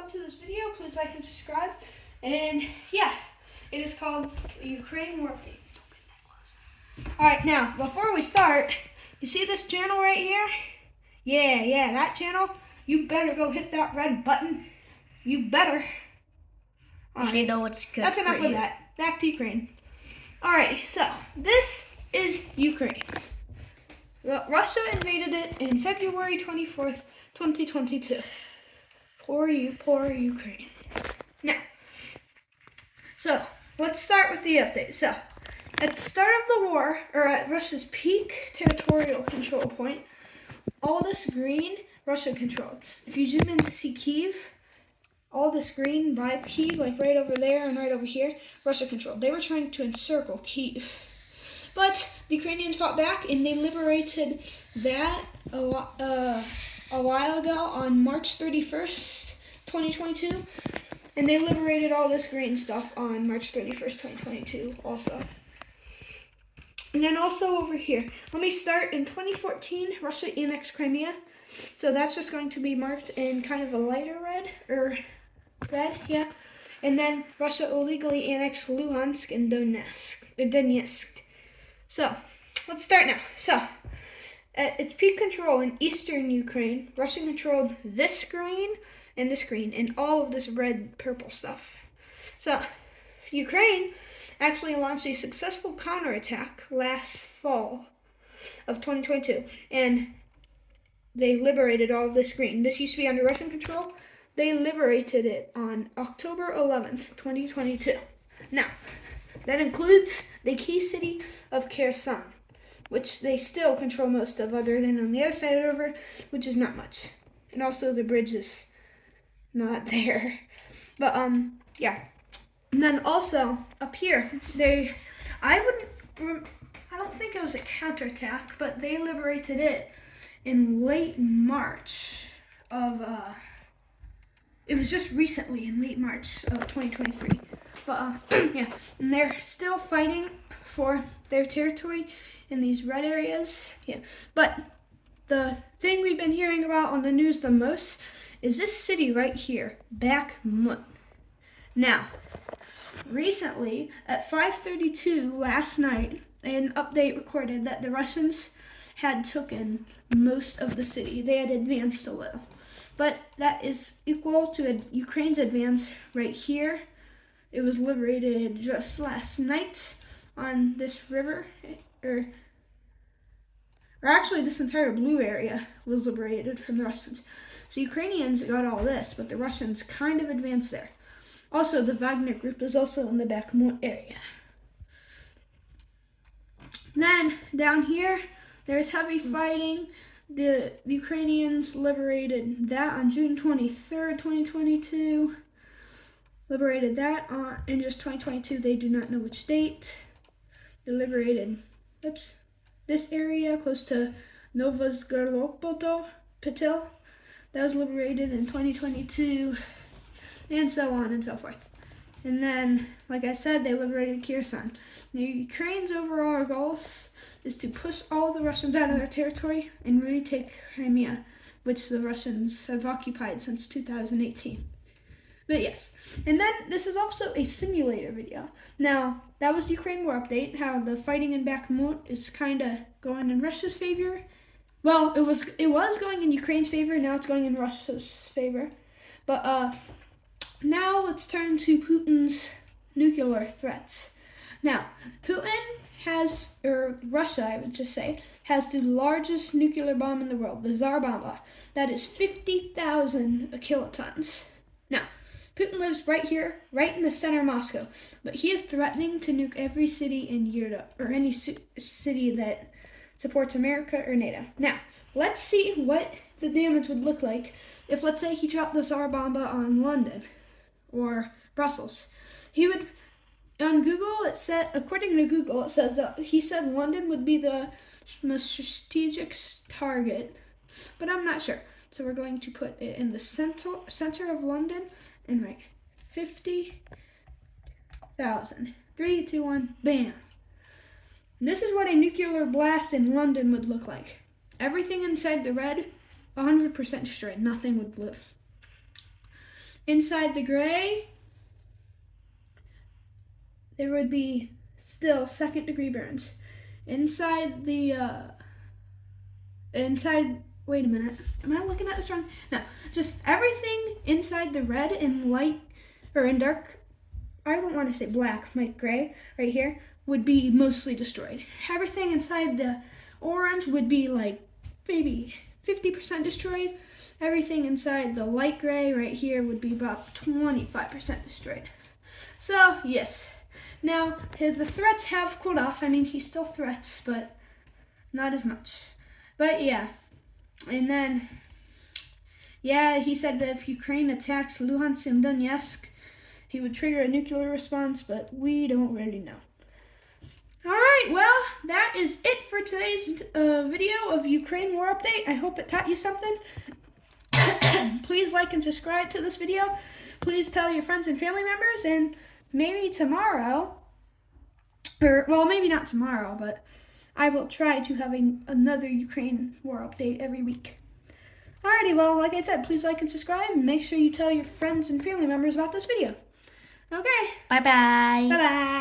up to this video, please like and subscribe. And yeah, it is called Ukraine War Update. Alright, now, before we start, you see this channel right here? Yeah, that channel. You better go hit that red button. You better. You know what's good. That's enough of that. Back to Ukraine. Alright, so this is Ukraine. Russia invaded it in February 24th, 2022. Poor Ukraine. Now, so let's start with the update. So, at the start of the war, or at Russia's peak territorial control point, all this green, Russia controlled. If you zoom in to see Kyiv, all this green by Kyiv, like right over there and right over here, Russia controlled. They were trying to encircle Kyiv. But the Ukrainians fought back and they liberated that a while ago on March 31st, 2022. And they liberated all this green stuff on March 31st, 2022 also. And then also over here, let me start in 2014, Russia annexed Crimea. So that's just going to be marked in kind of a lighter red, yeah. And then Russia illegally annexed Luhansk and Donetsk. So, let's start now. So, at its peak control in eastern Ukraine, Russia controlled this green, and all of this red-purple stuff. So, Ukraine actually launched a successful counterattack last fall of 2022, and they liberated all of this green. This used to be under Russian control. They liberated it on October 11th, 2022. Now, that includes the key city of Kherson, which they still control most of, other than on the other side of the river, which is not much. And also the bridge is not there. But, yeah. And then also, up here, I don't think it was a counterattack, but they liberated it in late March of, it was just recently in late March of 2023. But, yeah, and they're still fighting for their territory in these red areas. Yeah, but the thing we've been hearing about on the news the most is this city right here, Bakhmut. Now, recently, at 5:32 last night, an update recorded that the Russians had taken most of the city. They had advanced a little. But that is equal to Ukraine's advance right here. It was liberated just last night on this river, or actually this entire blue area was liberated from the Russians. So Ukrainians got all this, but the Russians kind of advanced there. Also, the Wagner group is also in the Bakhmut area. Then, down here, there's heavy fighting. The Ukrainians liberated that on June 23rd, 2022. Liberated that in just 2022. They do not know which date. They liberated, this area close to Novosgorodpitil. That was liberated in 2022, and so on and so forth. And then, like I said, they liberated Kherson. Now, Ukraine's overall goals is to push all the Russians out of their territory and retake Crimea, which the Russians have occupied since 2018. But yes, and then this is also a simulator video. Now, that was the Ukraine War Update, how the fighting in Bakhmut is kind of going in Russia's favor. Well, it was going in Ukraine's favor, now it's going in Russia's favor. But now let's turn to Putin's nuclear threats. Now, Russia, I would just say, has the largest nuclear bomb in the world, the Tsar Bomba. That is 50,000 kilotons. Now, Putin lives right here, right in the center of Moscow, but he is threatening to nuke every city in Europe, or any city that supports America or NATO. Now, let's see what the damage would look like if, let's say, he dropped the Tsar Bomba on London or Brussels. He would, on Google, according to Google, it says that he said London would be the most strategic target, but I'm not sure. So we're going to put it in the center of London, and like 50,000. 3, 2, 1, bam. This is what a nuclear blast in London would look like. Everything inside the red, 100% destroyed. Nothing would live. inside the gray, there would be still second-degree burns. Inside the, wait a minute, am I looking at this wrong? No, just everything inside the red and light, or in dark, I don't want to say black, like gray, right here, would be mostly destroyed. Everything inside the orange would be like maybe 50% destroyed. Everything inside the light gray right here would be about 25% destroyed. So, yes. Now, the threats have cooled off. I mean, he still threats, but not as much. But yeah. And then, yeah, he said that if Ukraine attacks Luhansk and Donetsk, he would trigger a nuclear response, but we don't really know. All right, well, that is it for today's video of Ukraine War Update. I hope it taught you something. Please like and subscribe to this video. Please tell your friends and family members, and maybe tomorrow, or well, maybe not tomorrow, but I will try to have another Ukraine War Update every week. Alrighty, well, like I said, please like and subscribe, and make sure you tell your friends and family members about this video. Okay. Bye-bye. Bye-bye.